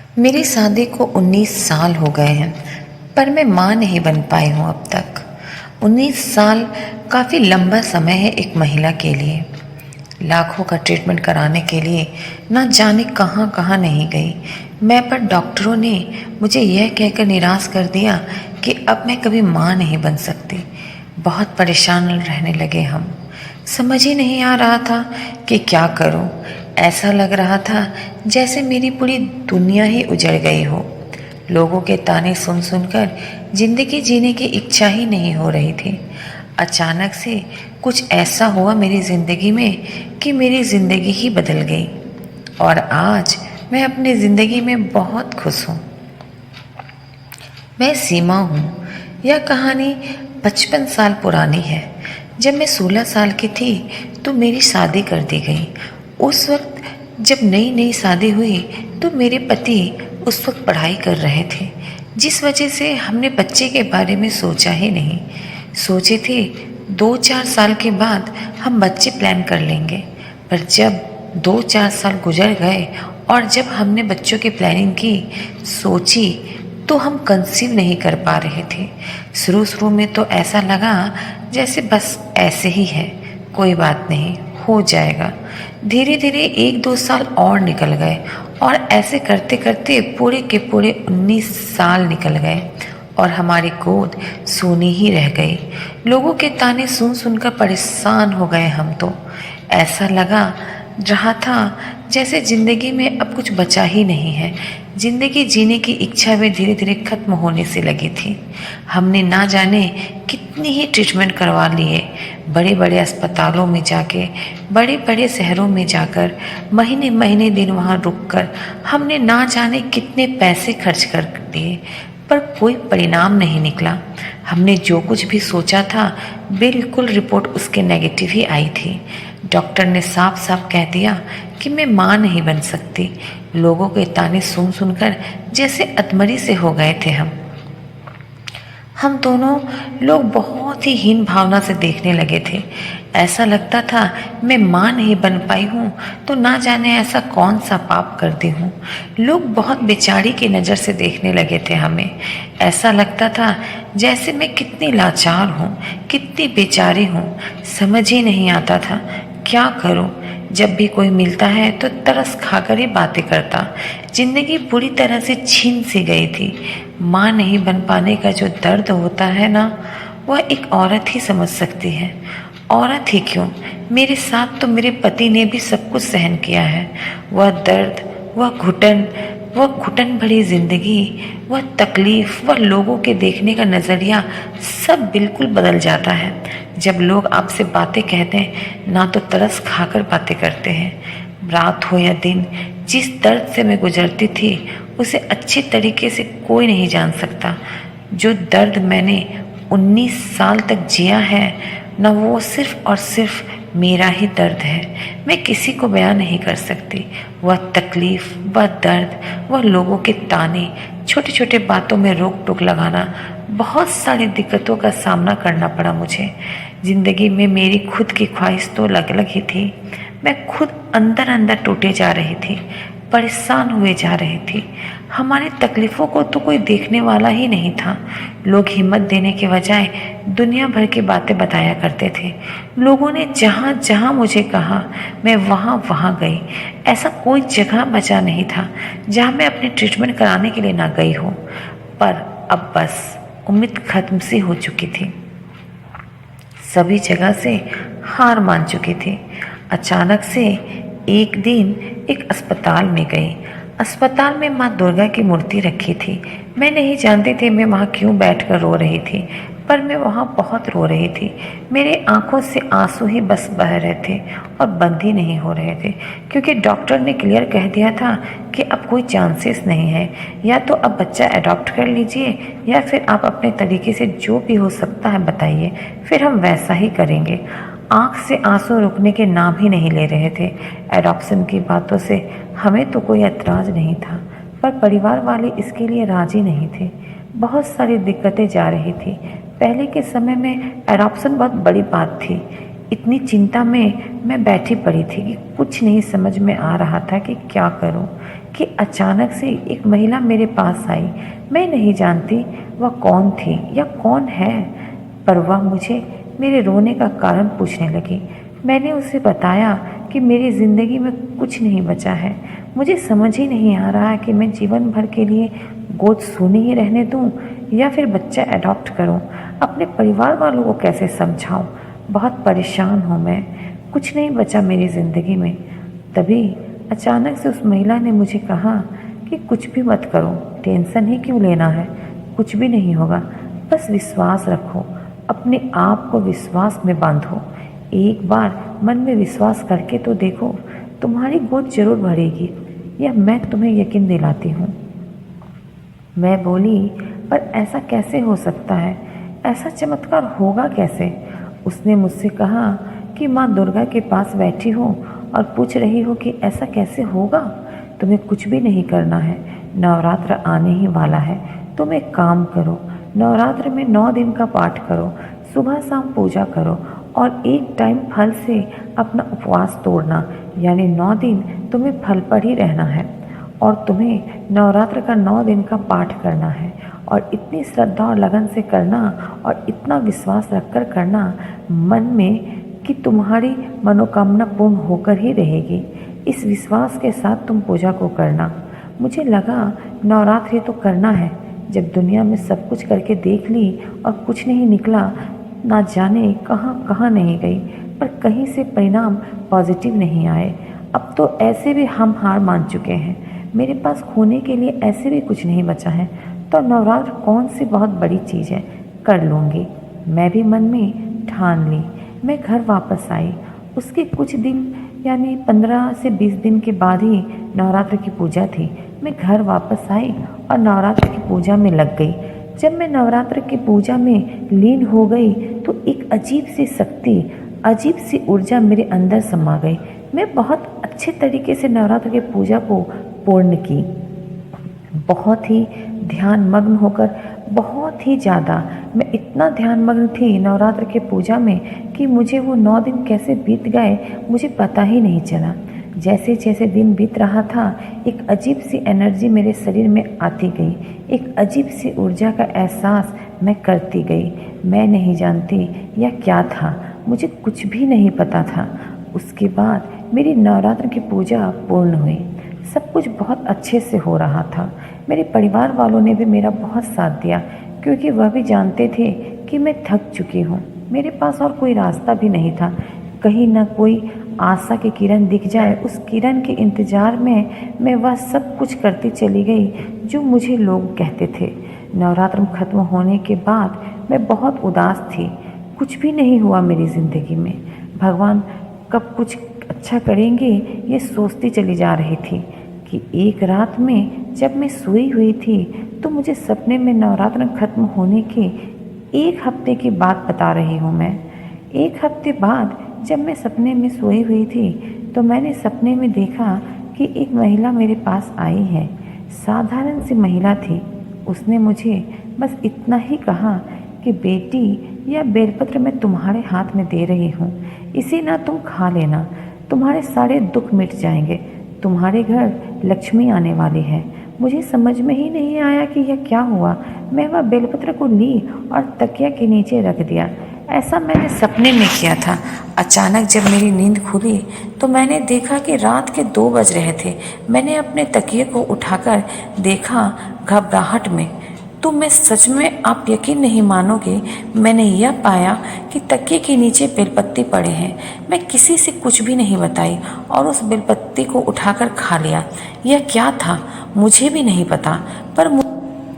मेरी शादी को 19 साल हो गए हैं, पर मैं माँ नहीं बन पाई हूँ अब तक। 19 साल काफ़ी लंबा समय है एक महिला के लिए। लाखों का ट्रीटमेंट कराने के लिए ना जाने कहाँ कहाँ नहीं गई मैं, पर डॉक्टरों ने मुझे यह कहकर निराश कर दिया कि अब मैं कभी माँ नहीं बन सकती। बहुत परेशान रहने लगे हम। समझ ही नहीं आ रहा था कि क्या करूं। ऐसा लग रहा था जैसे मेरी पूरी दुनिया ही उजड़ गई हो। लोगों के ताने सुन सुनकर जिंदगी जीने की इच्छा ही नहीं हो रही थी। अचानक से कुछ ऐसा हुआ मेरी ज़िंदगी में कि मेरी ज़िंदगी ही बदल गई और आज मैं अपनी ज़िंदगी में बहुत खुश हूँ। मैं सीमा हूँ। यह कहानी 55 साल पुरानी है। जब मैं 16 साल की थी तो मेरी शादी कर दी गई। उस वक्त जब नई नई शादी हुई तो मेरे पति उस वक्त पढ़ाई कर रहे थे, जिस वजह से हमने बच्चे के बारे में सोचा ही नहीं। सोचे थे 2-4 साल के बाद हम बच्चे प्लान कर लेंगे, पर जब 2-4 साल गुजर गए और जब हमने बच्चों की प्लानिंग की, सोची, तो हम कंसीव नहीं कर पा रहे थे। शुरू शुरू में तो ऐसा लगा जैसे बस ऐसे ही है, कोई बात नहीं, हो जाएगा। धीरे धीरे 1-2 साल और निकल गए और ऐसे करते करते पूरे के पूरे 19 साल निकल गए और हमारी गोद सूनी ही रह गई। लोगों के ताने सुन सुनकर परेशान हो गए हम तो। ऐसा लगा रहा था जैसे ज़िंदगी में अब कुछ बचा ही नहीं है। ज़िंदगी जीने की इच्छा भी धीरे धीरे खत्म होने से लगी थी। हमने ना जाने कितनी ही ट्रीटमेंट करवा लिए, बड़े बड़े अस्पतालों में जाके, बड़े बड़े शहरों में जाकर, महीने महीने दिन वहाँ रुककर हमने ना जाने कितने पैसे खर्च कर दिए, पर कोई परिणाम नहीं निकला। हमने जो कुछ भी सोचा था बिल्कुल रिपोर्ट उसके नेगेटिव ही आई थी। डॉक्टर ने साफ साफ कह दिया कि मैं माँ नहीं बन सकती। लोगों के ताने सुन सुनकर जैसे अधमरी से हो गए थे हम दोनों लोग बहुत ही हीन भावना से देखने लगे थे। ऐसा लगता था मैं माँ नहीं बन पाई हूँ तो ना जाने ऐसा कौन सा पाप कर दी हूँ। लोग बहुत बेचारी की नज़र से देखने लगे थे हमें। ऐसा लगता था जैसे मैं कितनी लाचार हूँ, कितनी बेचारी हूँ। समझ ही नहीं आता था क्या करूँ। जब भी कोई मिलता है तो तरस खाकर ही बातें करता। जिंदगी पूरी तरह से छीन सी गई थी। माँ नहीं बन पाने का जो दर्द होता है ना, वह एक औरत ही समझ सकती है। औरत ही क्यों, मेरे साथ तो मेरे पति ने भी सब कुछ सहन किया है। वह दर्द, वह घुटन भरी जिंदगी, वह तकलीफ, वह लोगों के देखने का नज़रिया, सब बिल्कुल बदल जाता है जब लोग आपसे बातें कहते हैं ना तो तरस खाकर बातें करते हैं। रात हो या दिन, जिस दर्द से मैं गुजरती थी उसे अच्छे तरीके से कोई नहीं जान सकता। जो दर्द मैंने 19 साल तक जिया है ना, वो सिर्फ और सिर्फ मेरा ही दर्द है। मैं किसी को बयान नहीं कर सकती। वह तकलीफ, वह दर्द, वह लोगों के ताने, छोटे छोटे बातों में रोक टोक लगाना, बहुत सारी दिक्कतों का सामना करना पड़ा मुझे। ज़िंदगी में मेरी खुद की ख्वाहिश तो अलग अलग ही थी। मैं खुद अंदर अंदर टूटे जा रही थी, परेशान हुए जा रही थी। हमारी तकलीफ़ों को तो कोई देखने वाला ही नहीं था। लोग हिम्मत देने के बजाय दुनिया भर की बातें बताया करते थे। लोगों ने जहाँ जहाँ मुझे कहा मैं वहाँ वहाँ गई। ऐसा कोई जगह बचा नहीं था जहाँ मैं अपनी ट्रीटमेंट कराने के लिए ना गई हूँ। पर अब बस उम्मीद खत्म सी हो चुकी थी। सभी जगह से हार मान चुकी थी। अचानक से एक दिन एक अस्पताल में गई। अस्पताल में माँ दुर्गा की मूर्ति रखी थी। मैं नहीं जानती थी मैं वहाँ क्यों बैठकर रो रही थी, पर मैं वहाँ बहुत रो रही थी। मेरे आंखों से आंसू ही बस बह रहे थे और बंद ही नहीं हो रहे थे, क्योंकि डॉक्टर ने क्लियर कह दिया था कि अब कोई चांसेस नहीं है। या तो अब बच्चा अडॉप्ट कर लीजिए या फिर आप अपने तरीके से जो भी हो सकता है बताइए, फिर हम वैसा ही करेंगे। आंख से आंसू रुकने के नाम ही नहीं ले रहे थे। एडॉप्शन की बातों से हमें तो कोई एतराज़ नहीं था, पर परिवार वाले इसके लिए राजी नहीं थे। बहुत सारी दिक्कतें जा रही थी। पहले के समय में एडॉप्शन बहुत बड़ी बात थी। इतनी चिंता में मैं बैठी पड़ी थी कि कुछ नहीं समझ में आ रहा था कि क्या करूं, कि अचानक से एक महिला मेरे पास आई। मैं नहीं जानती वह कौन थी या कौन है, पर वह मुझे मेरे रोने का कारण पूछने लगी। मैंने उसे बताया कि मेरी ज़िंदगी में कुछ नहीं बचा है। मुझे समझ ही नहीं आ रहा कि मैं जीवन भर के लिए गोद सूनी ही रहने दूं या फिर बच्चा अडॉप्ट करूं। अपने परिवार वालों को कैसे समझाऊं? बहुत परेशान हूं मैं, कुछ नहीं बचा मेरी ज़िंदगी में। तभी अचानक से उस महिला ने मुझे कहा कि कुछ भी मत करो, टेंशन ही क्यों लेना है, कुछ भी नहीं होगा, बस विश्वास रखो, अपने आप को विश्वास में बांधो। एक बार मन में विश्वास करके तो देखो, तुम्हारी गोद जरूर भरेगी, यह मैं तुम्हें यकीन दिलाती हूँ। मैं बोली, पर ऐसा कैसे हो सकता है, ऐसा चमत्कार होगा कैसे? उसने मुझसे कहा कि माँ दुर्गा के पास बैठी हो और पूछ रही हो कि ऐसा कैसे होगा। तुम्हें कुछ भी नहीं करना है, नवरात्र आने ही वाला है। तुम एक काम करो, नवरात्र में 9 दिन का पाठ करो, सुबह शाम पूजा करो और एक टाइम फल से अपना उपवास तोड़ना, यानी 9 दिन तुम्हें फल पर ही रहना है और तुम्हें नवरात्र का 9 दिन का पाठ करना है और इतनी श्रद्धा और लगन से करना और इतना विश्वास रखकर करना मन में कि तुम्हारी मनोकामना पूर्ण होकर ही रहेगी। इस विश्वास के साथ तुम पूजा को करना। मुझे लगा नवरात्रि तो करना है, जब दुनिया में सब कुछ करके देख ली और कुछ नहीं निकला, ना जाने कहाँ कहाँ नहीं गई, पर कहीं से परिणाम पॉजिटिव नहीं आए। अब तो ऐसे भी हम हार मान चुके हैं, मेरे पास खोने के लिए ऐसे भी कुछ नहीं बचा है, तो नवरात्र कौन सी बहुत बड़ी चीज़ है, कर लूँगी। मैं भी मन में ठान ली। मैं घर वापस आई। उसके कुछ दिन यानी 15 से 20 दिन के बाद ही नवरात्र की पूजा थी। मैं घर वापस आई और नवरात्र की पूजा में लग गई। जब मैं नवरात्र की पूजा में लीन हो गई तो एक अजीब सी शक्ति, अजीब सी ऊर्जा मेरे अंदर समा गई। मैं बहुत अच्छे तरीके से नवरात्र की पूजा को पूर्ण की, बहुत ही ध्यान मग्न होकर, बहुत ही ज़्यादा। मैं इतना ध्यान मग्न थी नवरात्र के पूजा में कि मुझे वो 9 दिन कैसे बीत गए मुझे पता ही नहीं चला। जैसे जैसे दिन बीत रहा था, एक अजीब सी एनर्जी मेरे शरीर में आती गई, एक अजीब सी ऊर्जा का एहसास मैं करती गई। मैं नहीं जानती यह क्या था, मुझे कुछ भी नहीं पता था। उसके बाद मेरी नवरात्र की पूजा पूर्ण हुई। सब कुछ बहुत अच्छे से हो रहा था। मेरे परिवार वालों ने भी मेरा बहुत साथ दिया, क्योंकि वह भी जानते थे कि मैं थक चुकी हूँ। मेरे पास और कोई रास्ता भी नहीं था, कहीं ना कोई आशा की किरण दिख जाए, उस किरण के इंतज़ार में मैं वह सब कुछ करती चली गई जो मुझे लोग कहते थे। नवरात्र खत्म होने के बाद मैं बहुत उदास थी। कुछ भी नहीं हुआ मेरी ज़िंदगी में। भगवान कब कुछ अच्छा करेंगे ये सोचती चली जा रही थी कि एक रात में जब मैं सोई हुई थी तो मुझे सपने में नवरात्र खत्म होने के 1 हफ्ते की बात बता रही हूँ मैं। 1 हफ्ते बाद जब मैं सपने में सोई हुई थी तो मैंने सपने में देखा कि एक महिला मेरे पास आई है। साधारण सी महिला थी। उसने मुझे बस इतना ही कहा कि बेटी, यह बेलपत्र मैं तुम्हारे हाथ में दे रही हूँ, इसे ना तुम खा लेना, तुम्हारे सारे दुख मिट जाएंगे, तुम्हारे घर लक्ष्मी आने वाली है। मुझे समझ में ही नहीं आया कि यह क्या हुआ। मैं वह बेलपत्र को ली और तकिया के नीचे रख दिया। ऐसा मैंने सपने में किया था। अचानक जब मेरी नींद खुली तो मैंने देखा कि रात के 2 बज रहे थे। मैंने अपने तकिए को उठाकर देखा घबराहट में, तो मैं सच में, आप यकीन नहीं मानोगे, मैंने यह पाया कि तकिए के नीचे बेलपत्ती पड़े हैं। मैं किसी से कुछ भी नहीं बताई और उस बेलपत्ती को उठाकर खा लिया। यह क्या था मुझे भी नहीं पता,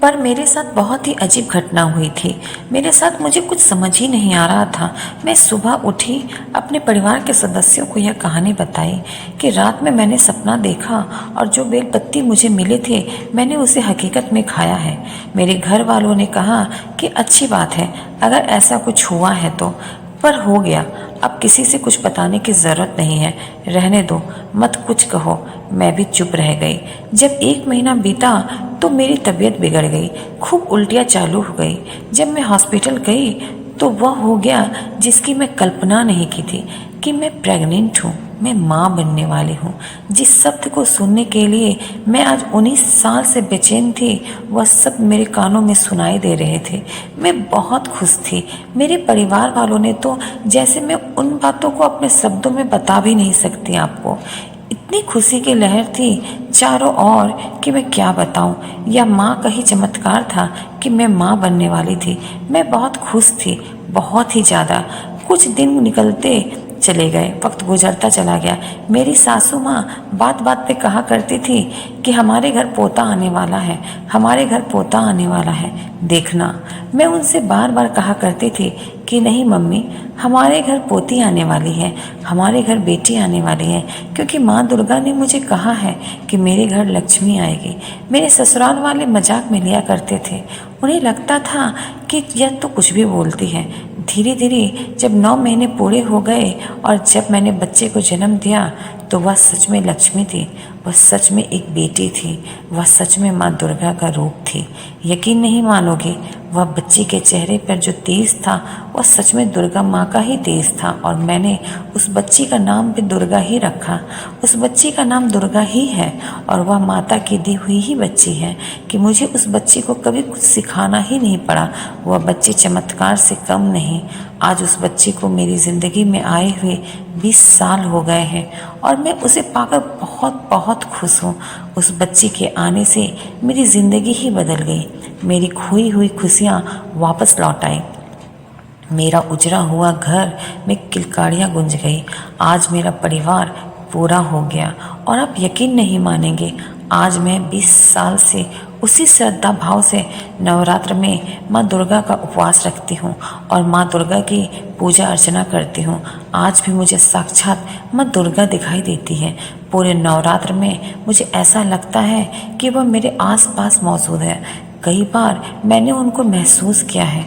पर मेरे साथ बहुत ही अजीब घटना हुई थी। मेरे साथ मुझे कुछ समझ ही नहीं आ रहा था। मैं सुबह उठी, अपने परिवार के सदस्यों को यह कहानी बताई कि रात में मैंने सपना देखा और जो बेलपत्ती मुझे मिले थे मैंने उसे हकीकत में खाया है। मेरे घर वालों ने कहा कि अच्छी बात है अगर ऐसा कुछ हुआ है तो, पर हो गया, अब किसी से कुछ बताने की ज़रूरत नहीं है, रहने दो, मत कुछ कहो। मैं भी चुप रह गई। जब 1 महीना बीता तो मेरी तबीयत बिगड़ गई, खूब उल्टियाँ चालू हो गई। जब मैं हॉस्पिटल गई तो वह हो गया जिसकी मैं कल्पना नहीं की थी कि मैं प्रेग्नेंट हूँ, मैं माँ बनने वाली हूँ। जिस शब्द को सुनने के लिए मैं आज 19 साल से बेचैन थी, वह सब मेरे कानों में सुनाई दे रहे थे। मैं बहुत खुश थी। मेरे परिवार वालों ने तो जैसे मैं उन बातों को अपने शब्दों में बता भी नहीं सकती आपको। इतनी खुशी की लहर थी चारों ओर कि मैं क्या बताऊं। यह माँ का ही चमत्कार था कि मैं माँ बनने वाली थी। मैं बहुत खुश थी, बहुत ही ज़्यादा। कुछ दिन निकलते चले गए, वक्त गुजरता चला गया। मेरी सासू माँ बात बात पे कहा करती थी कि हमारे घर पोता आने वाला है, हमारे घर पोता आने वाला है, देखना। मैं उनसे बार बार कहा करती थी कि नहीं मम्मी, हमारे घर पोती आने वाली है, हमारे घर बेटी आने वाली है, क्योंकि माँ दुर्गा ने मुझे कहा है कि मेरे घर लक्ष्मी आएगी। मेरे ससुराल वाले मजाक में लिया करते थे। उन्हें लगता था कि यह तो कुछ भी बोलती है। धीरे धीरे जब 9 महीने पूरे हो गए और जब मैंने बच्चे को जन्म दिया तो वह सच में लक्ष्मी थी, वह सच में एक बेटी थी, वह सच में माँ दुर्गा का रूप थी। यकीन नहीं मानोगे, वह बच्ची के चेहरे पर जो तेज था वह सच में दुर्गा माँ का ही तेज था। और मैंने उस बच्ची का नाम भी दुर्गा ही रखा। उस बच्ची का नाम दुर्गा ही है और वह माता की दी हुई ही बच्ची है कि मुझे उस बच्ची को कभी कुछ सिखाना ही नहीं पड़ा। वह बच्ची चमत्कार से कम नहीं। आज उस बच्ची को मेरी ज़िंदगी में आए हुए 20 साल हो गए हैं और मैं उसे पाकर बहुत बहुत खुश हूँ। उस बच्ची के आने से मेरी ज़िंदगी ही बदल गई। मेरी खोई हुई खुशियाँ वापस लौट आई। मेरा उजड़ा हुआ घर में किलकारियाँ गूंज गई। आज मेरा परिवार पूरा हो गया और आप यकीन नहीं मानेंगे, आज मैं 20 साल से उसी श्रद्धा भाव से नवरात्र में माँ दुर्गा का उपवास रखती हूँ और माँ दुर्गा की पूजा अर्चना करती हूँ। आज भी मुझे साक्षात माँ दुर्गा दिखाई देती है। पूरे नवरात्र में मुझे ऐसा लगता है कि वह मेरे आसपास मौजूद है। कई बार मैंने उनको महसूस किया है।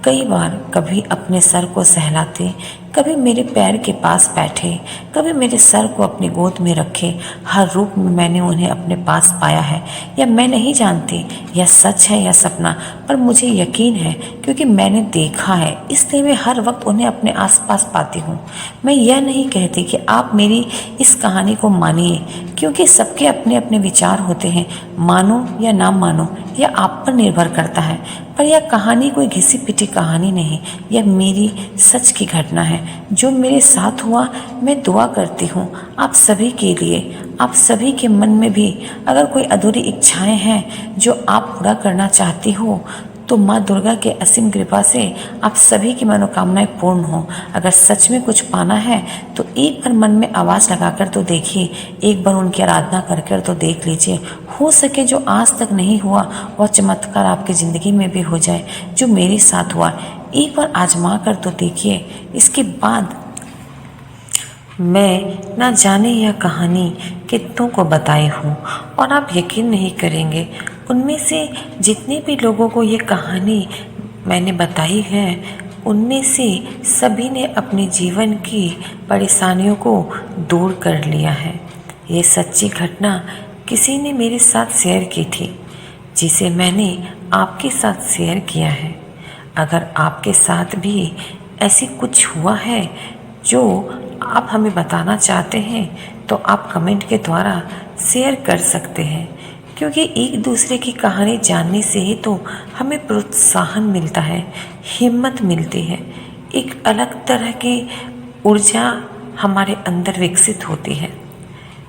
कई बार कभी अपने सर को सहलाते, कभी मेरे पैर के पास बैठे, कभी मेरे सर को अपनी गोद में रखे। हर रूप में मैंने उन्हें अपने पास पाया है। या मैं नहीं जानती यह सच है या सपना, पर मुझे यकीन है क्योंकि मैंने देखा है, इसलिए मैं हर वक्त उन्हें अपने आसपास पाती हूँ। मैं यह नहीं कहती कि आप मेरी इस कहानी को मानिए, क्योंकि सबके अपने अपने विचार होते हैं। मानो या ना मानो यह आप पर निर्भर करता है, पर यह कहानी कोई घिसी पिटी कहानी नहीं, यह मेरी सच की घटना है जो मेरे साथ हुआ। मैं दुआ करती हूँ आप सभी के लिए, आप सभी के मन में भी अगर कोई अधूरी इच्छाएं हैं जो आप पूरा करना चाहती हो तो माँ दुर्गा के असीम कृपा से आप सभी की मनोकामनाएं पूर्ण हो। अगर सच में कुछ पाना है तो एक बार मन में आवाज़ लगाकर तो देखिए, एक बार उनकी आराधना कर तो देख लीजिए। हो सके जो आज तक नहीं हुआ वह चमत्कार आपकी ज़िंदगी में भी हो जाए जो मेरे साथ हुआ। एक बार आजमा कर तो देखिए। इसके बाद मैं ना जाने यह कहानी कितनों को बताई हूँ और आप यकीन नहीं करेंगे, उनमें से जितने भी लोगों को ये कहानी मैंने बताई है उनमें से सभी ने अपने जीवन की परेशानियों को दूर कर लिया है। ये सच्ची घटना किसी ने मेरे साथ शेयर की थी जिसे मैंने आपके साथ शेयर किया है। अगर आपके साथ भी ऐसी कुछ हुआ है जो आप हमें बताना चाहते हैं तो आप कमेंट के द्वारा शेयर कर सकते हैं, क्योंकि एक दूसरे की कहानी जानने से ही तो हमें प्रोत्साहन मिलता है, हिम्मत मिलती है, एक अलग तरह की ऊर्जा हमारे अंदर विकसित होती है।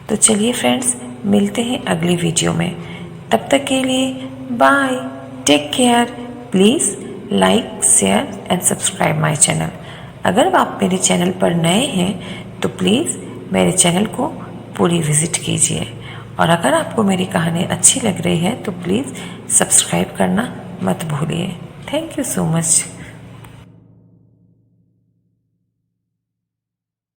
तो चलिए फ्रेंड्स, मिलते हैं अगली वीडियो में। तब तक के लिए bye, take care. Please like, share and subscribe my channel. अगर आप मेरे चैनल पर नए हैं तो प्लीज़ मेरे चैनल को पूरी विज़िट कीजिए और अगर आपको मेरी कहानी अच्छी लग रही है तो प्लीज़ सब्सक्राइब करना मत भूलिए। Thank you so much.